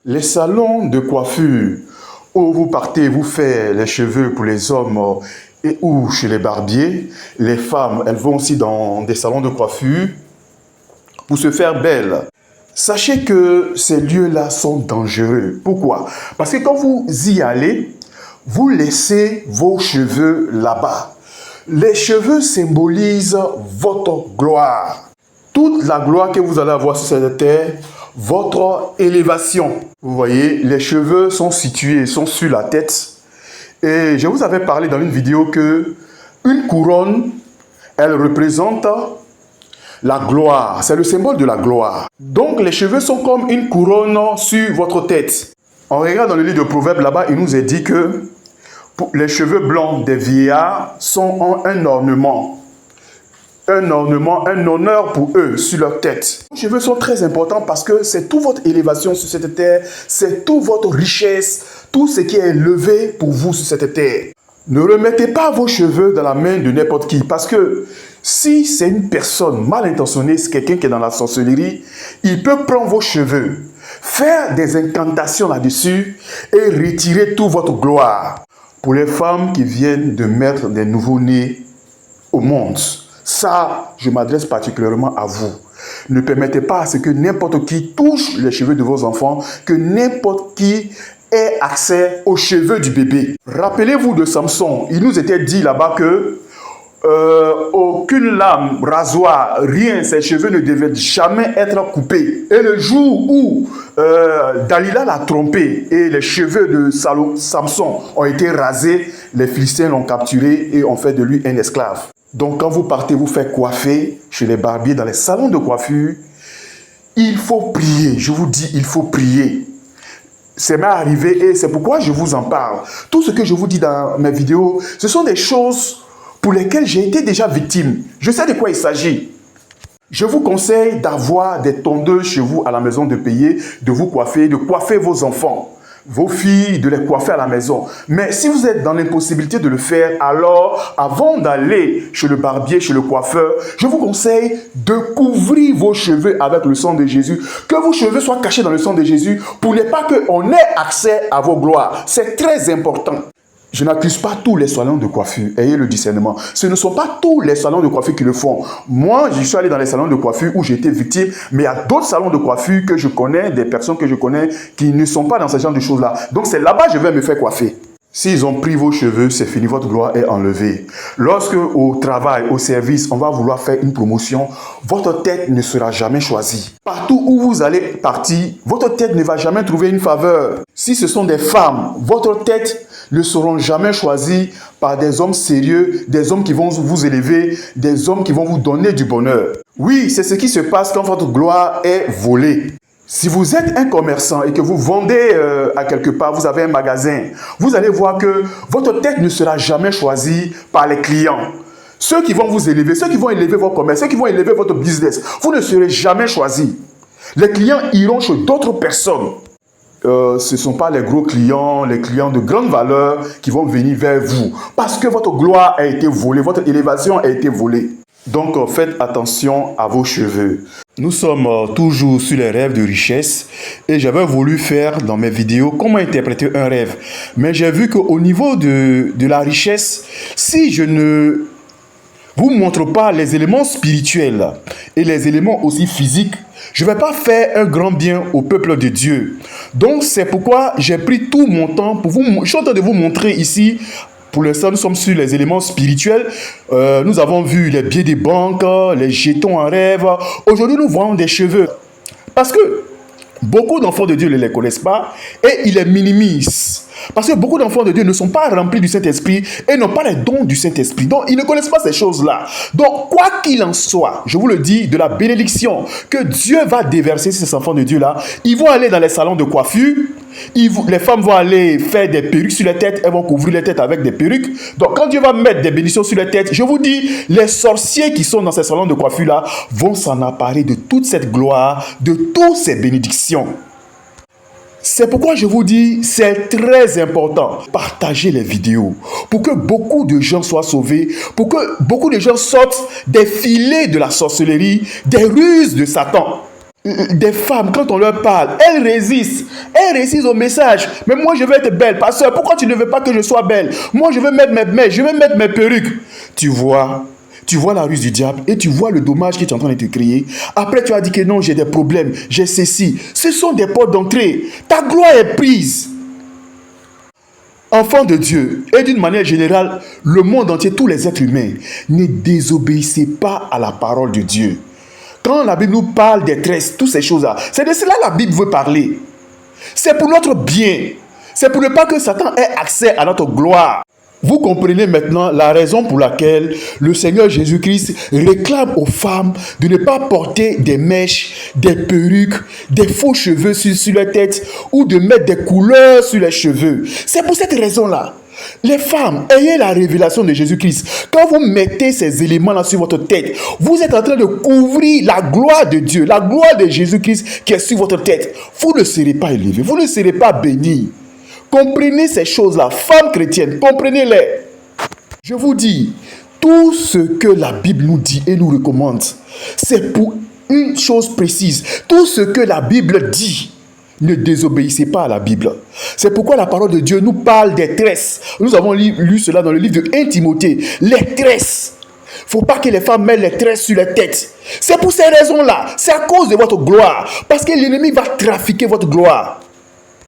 Les salons de coiffure où vous partez vous faire les cheveux pour les hommes et ou chez les barbiers, les femmes, elles vont aussi dans des salons de coiffure pour se faire belles. Sachez que ces lieux-là sont dangereux. Pourquoi? Parce que quand vous y allez, vous laissez vos cheveux là-bas. Les cheveux symbolisent votre gloire. Toute la gloire que vous allez avoir sur cette terre, votre élévation. Vous voyez, les cheveux sont situés, sont sur la tête. Et je vous avais parlé dans une vidéo que une couronne, elle représente la gloire. C'est le symbole de la gloire. Donc les cheveux sont comme une couronne sur votre tête. On regarde dans le livre de Proverbes, là-bas, il nous est dit que les cheveux blancs des vieillards sont un ornement. Un ornement, un honneur pour eux sur leur tête. Les cheveux sont très importants parce que c'est toute votre élévation sur cette terre, c'est toute votre richesse, tout ce qui est élevé pour vous sur cette terre. Ne remettez pas vos cheveux dans la main de n'importe qui parce que si c'est une personne mal intentionnée, c'est quelqu'un qui est dans la sorcellerie, il peut prendre vos cheveux, faire des incantations là-dessus et retirer toute votre gloire. Pour les femmes qui viennent de mettre des nouveaux-nés au monde, ça, je m'adresse particulièrement à vous. Ne permettez pas à ce que n'importe qui touche les cheveux de vos enfants, que n'importe qui ait accès aux cheveux du bébé. Rappelez-vous de Samson, il nous était dit là-bas que aucune lame, rasoir, rien, ses cheveux ne devaient jamais être coupés. Et le jour où Dalila l'a trompé et les cheveux de Samson ont été rasés, les Philistins l'ont capturé et ont fait de lui un esclave. Donc quand vous partez vous faire coiffer chez les barbiers, dans les salons de coiffure, il faut prier. Je vous dis, il faut prier. C'est m'est arrivé et c'est pourquoi je vous en parle. Tout ce que je vous dis dans mes vidéos, ce sont des choses pour lesquelles j'ai été déjà victime. Je sais de quoi il s'agit. Je vous conseille d'avoir des tondeuses chez vous à la maison, de payer, de vous coiffer, de coiffer vos enfants, vos filles, de les coiffer à la maison. Mais si vous êtes dans l'impossibilité de le faire, alors avant d'aller chez le barbier, chez le coiffeur, je vous conseille de couvrir vos cheveux avec le sang de Jésus. Que vos cheveux soient cachés dans le sang de Jésus pour ne pas qu'on ait accès à vos gloires. C'est très important. Je n'accuse pas tous les salons de coiffure. Ayez le discernement. Ce ne sont pas tous les salons de coiffure qui le font. Moi, je suis allé dans les salons de coiffure où j'ai été victime, mais il y a d'autres salons de coiffure que je connais, des personnes que je connais qui ne sont pas dans ce genre de choses-là. Donc c'est là-bas que je vais me faire coiffer. S'ils ont pris vos cheveux, c'est fini, votre gloire est enlevée. Lorsque au travail, au service, on va vouloir faire une promotion, votre tête ne sera jamais choisie. Partout où vous allez partir, votre tête ne va jamais trouver une faveur. Si ce sont des femmes, votre tête ne seront jamais choisies par des hommes sérieux, des hommes qui vont vous élever, des hommes qui vont vous donner du bonheur. Oui, c'est ce qui se passe quand votre gloire est volée. Si vous êtes un commerçant et que vous vendez à quelque part, vous avez un magasin, vous allez voir que votre tête ne sera jamais choisie par les clients. Ceux qui vont vous élever, ceux qui vont élever votre commerce, ceux qui vont élever votre business, vous ne serez jamais choisi. Les clients iront chez d'autres personnes. Ce ne sont pas les gros clients, les clients de grande valeur qui vont venir vers vous. Parce que votre gloire a été volée, votre élévation a été volée. Donc, faites attention à vos cheveux. Nous sommes toujours sur les rêves de richesse et j'avais voulu faire dans mes vidéos comment interpréter un rêve. Mais j'ai vu qu'au niveau de la richesse, si je ne vous montre pas les éléments spirituels et les éléments aussi physiques, je ne vais pas faire un grand bien au peuple de Dieu. Donc, c'est pourquoi j'ai pris tout mon temps pour vous. Je suis en train de vous montrer ici. Pour l'instant, nous sommes sur les éléments spirituels. Nous avons vu les billets des banques, les jetons en rêve. Aujourd'hui, nous voyons des cheveux. Parce que beaucoup d'enfants de Dieu ne les connaissent pas et ils les minimisent. Parce que beaucoup d'enfants de Dieu ne sont pas remplis du Saint-Esprit et n'ont pas les dons du Saint-Esprit. Donc, ils ne connaissent pas ces choses-là. Donc, quoi qu'il en soit, je vous le dis, de la bénédiction que Dieu va déverser sur ces enfants de Dieu-là, ils vont aller dans les salons de coiffure. Les femmes vont aller faire des perruques sur les têtes, elles vont couvrir les têtes avec des perruques. Donc quand Dieu va mettre des bénédictions sur les têtes, je vous dis, les sorciers qui sont dans ces salons de coiffure là vont s'en apparer de toute cette gloire, de toutes ces bénédictions. C'est pourquoi je vous dis, c'est très important. Partagez les vidéos pour que beaucoup de gens soient sauvés, pour que beaucoup de gens sortent des filets de la sorcellerie, des ruses de Satan. des femmes, quand on leur parle, elles résistent. Elles résistent au message. Mais moi, je veux être belle. Pasteur, pourquoi tu ne veux pas que je sois belle? Moi, je veux mettre mes mèches, je veux mettre mes perruques. Tu vois la ruse du diable et tu vois le dommage qui est en train de te créer. Après, tu as dit que non, j'ai des problèmes, j'ai ceci. Ce sont des portes d'entrée. Ta gloire est prise. Enfants de Dieu, et d'une manière générale, le monde entier, tous les êtres humains, ne désobéissez pas à la parole de Dieu. Quand la Bible nous parle des tresses, toutes ces choses-là, c'est de cela que la Bible veut parler. C'est pour notre bien. C'est pour ne pas que Satan ait accès à notre gloire. Vous comprenez maintenant la raison pour laquelle le Seigneur Jésus-Christ réclame aux femmes de ne pas porter des mèches, des perruques, des faux cheveux sur leur tête ou de mettre des couleurs sur les cheveux. C'est pour cette raison-là. Les femmes, ayez la révélation de Jésus-Christ. Quand vous mettez ces éléments-là sur votre tête, vous êtes en train de couvrir la gloire de Dieu, la gloire de Jésus-Christ qui est sur votre tête. Vous ne serez pas élevé, vous ne serez pas béni. Comprenez ces choses-là, femmes chrétiennes, comprenez-les. Je vous dis, tout ce que la Bible nous dit et nous recommande, c'est pour une chose précise. Tout ce que la Bible dit, ne désobéissez pas à la Bible. C'est pourquoi la parole de Dieu nous parle des tresses. Nous avons lu cela dans le livre de 1 Timothée. Les tresses. Il ne faut pas que les femmes mettent les tresses sur la tête. C'est pour ces raisons-là. C'est à cause de votre gloire. Parce que l'ennemi va trafiquer votre gloire.